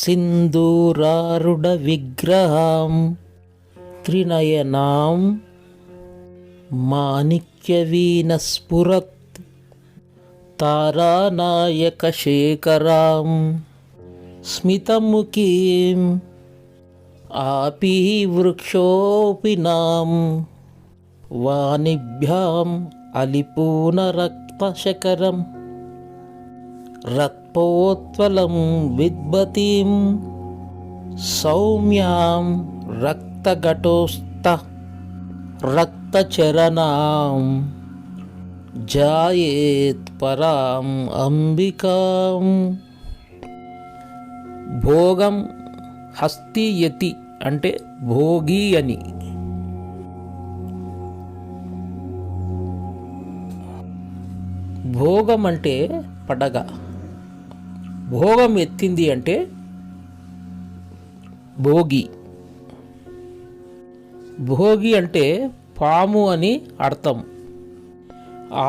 సింధూరారుడ విగ్రహాం త్రినయనాం మాణిక్యవీనస్ఫురత్ తారానాయకశేఖరాం స్మితముఖీం ఆపీవృక్షోపినాం వాణిభ్యాం అలిపూనరక్తశకరం రక్తోత్వలం విద్భతీం సౌమ్యాం రక్తఘటోస్థ రక్తచరణాం జాయేత్ పరాం అంబికాం. భోగం హస్తియతి అంటే భోగి అని. భోగం అంటే పడగ, భోగం ఎత్తింది అంటే భోగి. భోగి అంటే పాము అని అర్థం.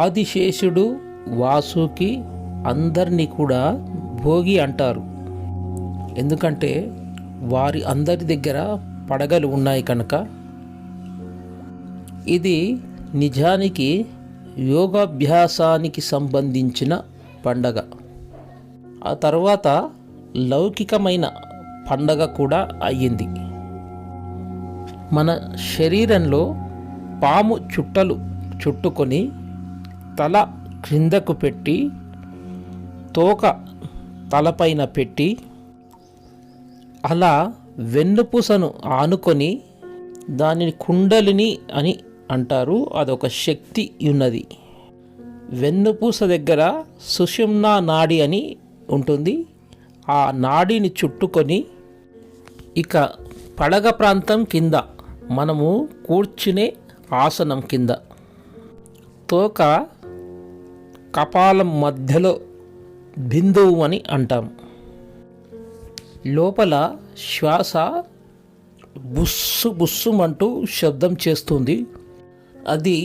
ఆదిశేషుడు వాసుకి అందరినీ కూడా భోగి అంటారు. ఎందుకంటే వారి అందరి దగ్గర పడగలు ఉన్నాయి కనుక. ఇది నిజానికి యోగాభ్యాసానికి సంబంధించిన పండగ. ఆ తర్వాత లౌకికమైన పండగ కూడా అయ్యింది. మన శరీరంలో పాము చుట్టలు చుట్టుకొని తల క్రిందకు పెట్టి తోక తలపైన పెట్టి అలా వెన్నుపూసను ఆనుకొని దానిని కుండలిని అని అంటారు. అదొక శక్తి ఉన్నది. వెన్నుపూస దగ్గర సుషుమ్నా నాడి అని ఉంటుంది. ఆ నాడిని చుట్టుకొని ఇక పడగ ప్రాంతం కింద మనము కూర్చునే ఆసనం కింద తోక కపాలం మధ్యలో బిందువు అని అంటాం. లోపల శ్వాస బుస్సు బుస్సుమంటూ శబ్దం చేస్తుంది. అది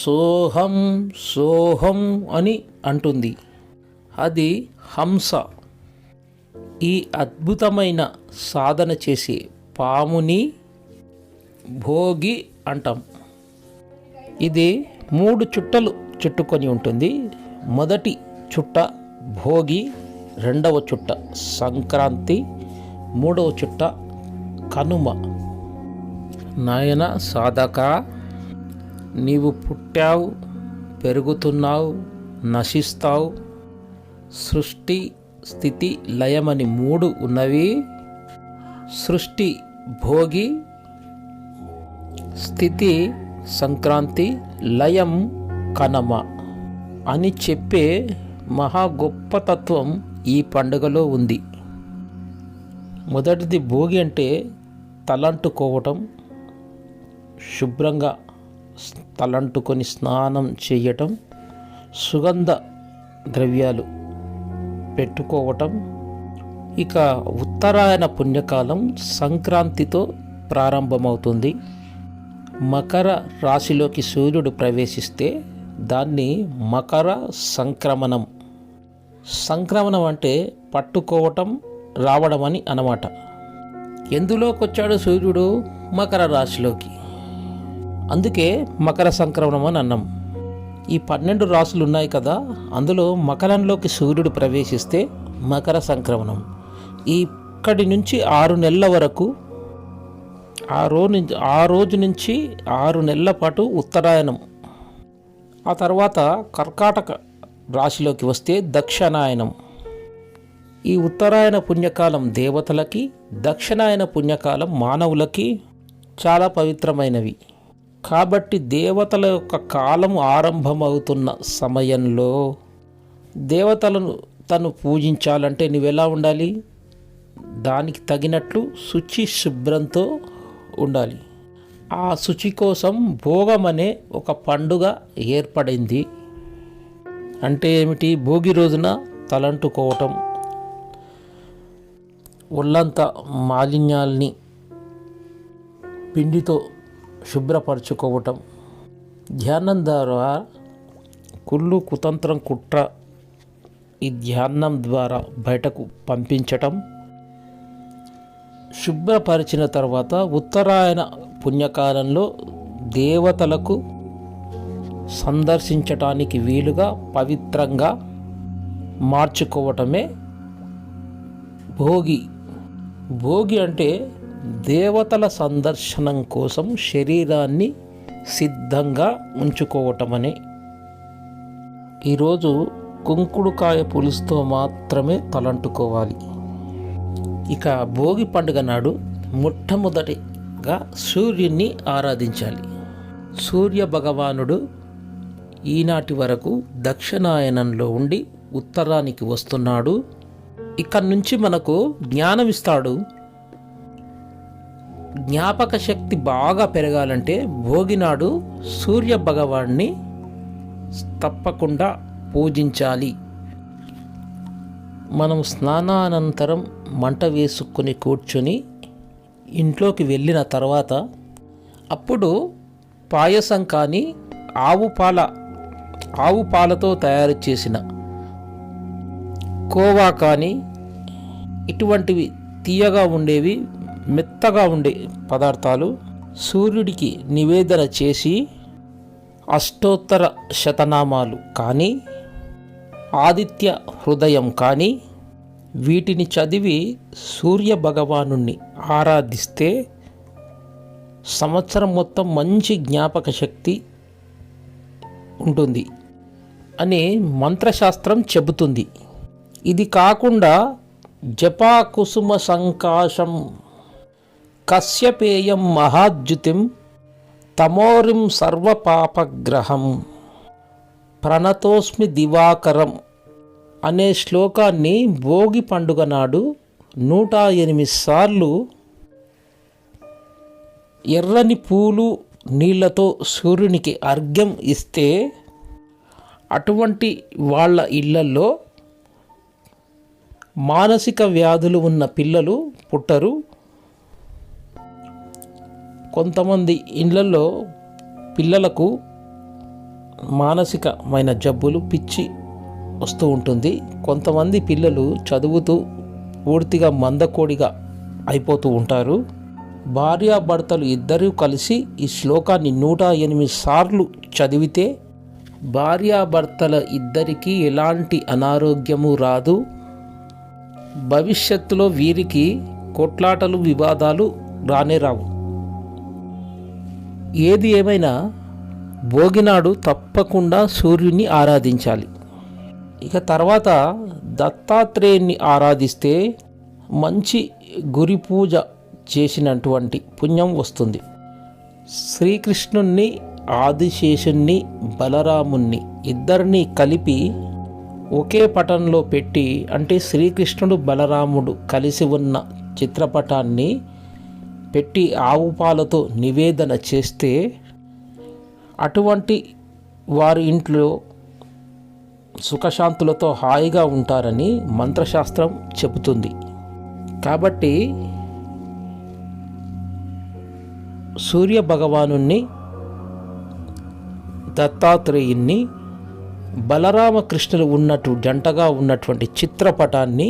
సోహం సోహం అని అంటుంది. అది హంస. ఈ అద్భుతమైన సాధన చేసే పాముని భోగి అంటాం. ఇది 3 చుట్టలు చుట్టుకొని ఉంటుంది. మొదటి చుట్ట భోగి, రెండవ చుట్ట సంక్రాంతి, మూడవ చుట్ట కనుమ. నాయన సాధక, నీవు పుట్టావు, పెరుగుతున్నావు, నశిస్తావు. సృష్టి స్థితి లయమని 3 ఉన్నవి. సృష్టి భోగి, స్థితి సంక్రాంతి, లయం కనమ అని చెప్పే మహా గొప్ప తత్వం ఈ పండుగలో ఉంది. మొదటిది భోగి అంటే తలంటుకోవటం, శుభ్రంగా తలంటుకొని స్నానం చేయటం, సుగంధ ద్రవ్యాలు పెట్టుకోవటం. ఇక ఉత్తరాయణ పుణ్యకాలం సంక్రాంతితో ప్రారంభమవుతుంది. మకర రాశిలోకి సూర్యుడు ప్రవేశిస్తే దాన్ని మకర సంక్రమణం. సంక్రమణం అంటే పట్టుకోవటం, రావడం అని అన్నమాట. ఎందులోకి వచ్చాడు సూర్యుడు? మకర రాశిలోకి. అందుకే మకర సంక్రమణం అని అన్నాం. ఈ 12 రాశులు ఉన్నాయి కదా, అందులో మకరంలోకి సూర్యుడు ప్రవేశిస్తే మకర సంక్రమణం. ఇక్కడి నుంచి 6 నెలల వరకు, ఆ రోజు నుంచి 6 నెలల పాటు ఉత్తరాయణం. ఆ తర్వాత కర్కాటక రాశిలోకి వస్తే దక్షిణాయనం. ఈ ఉత్తరాయణ పుణ్యకాలం దేవతలకి, దక్షిణాయన పుణ్యకాలం మానవులకి చాలా పవిత్రమైనవి. కాబట్టి దేవతల యొక్క కాలం ఆరంభమవుతున్న సమయంలో దేవతలను తను పూజించాలంటే నువ్వెలా ఉండాలి? దానికి తగినట్లు శుచి శుభ్రంతో ఉండాలి. ఆ శుచి కోసం భోగం అనే ఒక పండుగ ఏర్పడింది. అంటే ఏమిటి? భోగి రోజున తలంటుకోవటం, ఒళ్ళంతా మాలిన్యాల్ని పిండితో శుభ్రపరచుకోవటం, ధ్యానం ద్వారా కుళ్ళు కుతంత్రం కుట్ర ఈ ధ్యానం ద్వారా బయటకు పంపించటం, శుభ్రపరిచిన తర్వాత ఉత్తరాయణ పుణ్యకాలంలో దేవతలకు సందర్శించటానికి వీలుగా పవిత్రంగా మార్చుకోవటమే భోగి. భోగి అంటే దేవతల సందర్శనం కోసం శరీరాన్ని సిద్ధంగా ఉంచుకోవటమని. ఈరోజు కుంకుడుకాయ పులుసుతో మాత్రమే తలంటుకోవాలి. ఇక భోగి పండుగ నాడు మొట్టమొదటిగా సూర్యుని ఆరాధించాలి. సూర్య భగవానుడు ఈనాటి వరకు దక్షిణాయనంలో ఉండి ఉత్తరానికి వస్తున్నాడు. ఇక్కడి నుంచి మనకు జ్ఞానం ఇస్తాడు. జ్ఞాపక శక్తి బాగా పెరగాలంటే భోగినాడు సూర్య భగవాన్ని తప్పకుండా పూజించాలి. మనం స్నానానంతరం మంట వేసుకుని కూర్చొని ఇంట్లోకి వెళ్ళిన తర్వాత అప్పుడు పాయసం కానీ ఆవు పాలతో తయారు చేసిన కోవా కానీ ఇటువంటివి తీయగా ఉండేవి, మెత్తగా ఉండే పదార్థాలు సూర్యుడికి నివేదన చేసి అష్టోత్తర శతనామాలు కానీ ఆదిత్య హృదయం కానీ వీటిని చదివి సూర్య భగవాను ఆరాధిస్తే సంవత్సరం మొత్తం మంచి జ్ఞాపక శక్తి ఉంటుంది అని మంత్రశాస్త్రం చెబుతుంది. ఇది కాకుండా జపా కుసుమ సంకాశం కశ్యపేయం మహాద్యుతిం తమోరిం సర్వపాపగ్రహం ప్రణతోస్మి దివాకరం అనే శ్లోకాన్ని భోగి పండుగ నాడు 108 సార్లు ఎర్రని పూలు నీళ్లతో సూర్యునికి అర్ఘ్యం ఇస్తే అటువంటి వాళ్ళ ఇళ్లల్లో మానసిక వ్యాధులు ఉన్న పిల్లలు పుట్టరు. కొంతమంది ఇళ్లలో పిల్లలకు మానసికమైన జబ్బులు, పిచ్చి వస్తూ ఉంటుంది. కొంతమంది పిల్లలు చదువుతూ పూర్తిగా మందకోడిగా అయిపోతూ ఉంటారు. భార్యాభర్తలు ఇద్దరూ కలిసి ఈ శ్లోకాన్ని 108 సార్లు చదివితే భార్యాభర్తల ఇద్దరికీ ఎలాంటి అనారోగ్యము రాదు. భవిష్యత్తులో వీరికి కొట్లాటలు, వివాదాలు రానే రావు. ఏది ఏమైనా భోగినాడు తప్పకుండా సూర్యుని ఆరాధించాలి. ఇక తర్వాత దత్తాత్రేయుని ఆరాధిస్తే మంచి గురి పూజ చేసినటువంటి పుణ్యం వస్తుంది. శ్రీకృష్ణుణ్ణి, ఆదిశేషుణ్ణి, బలరాముణ్ణి ఇద్దరిని కలిపి ఒకే పటంలో పెట్టి, అంటే శ్రీకృష్ణుడు బలరాముడు కలిసి ఉన్న చిత్రపటాన్ని పెట్టి ఆవు పాలతో నివేదన చేస్తే అటువంటి వారి ఇంట్లో సుఖశాంతులతో హాయిగా ఉంటారని మంత్రశాస్త్రం చెబుతుంది. కాబట్టి సూర్య భగవాను, దత్తాత్రేయుణ్ణి, బలరామకృష్ణులు జంటగా ఉన్నటువంటి చిత్రపటాన్ని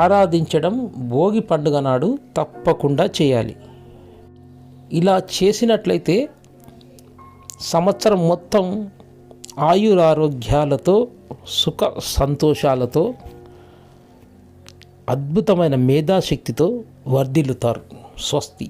ఆరాధించడం భోగి పండుగ నాడు తప్పకుండా చేయాలి. ఇలా చేసినట్లయితే సంవత్సరం మొత్తం ఆయురారోగ్యాలతో, సుఖ సంతోషాలతో, అద్భుతమైన మేధాశక్తితో వర్ధిల్లుతారు. స్వస్తి.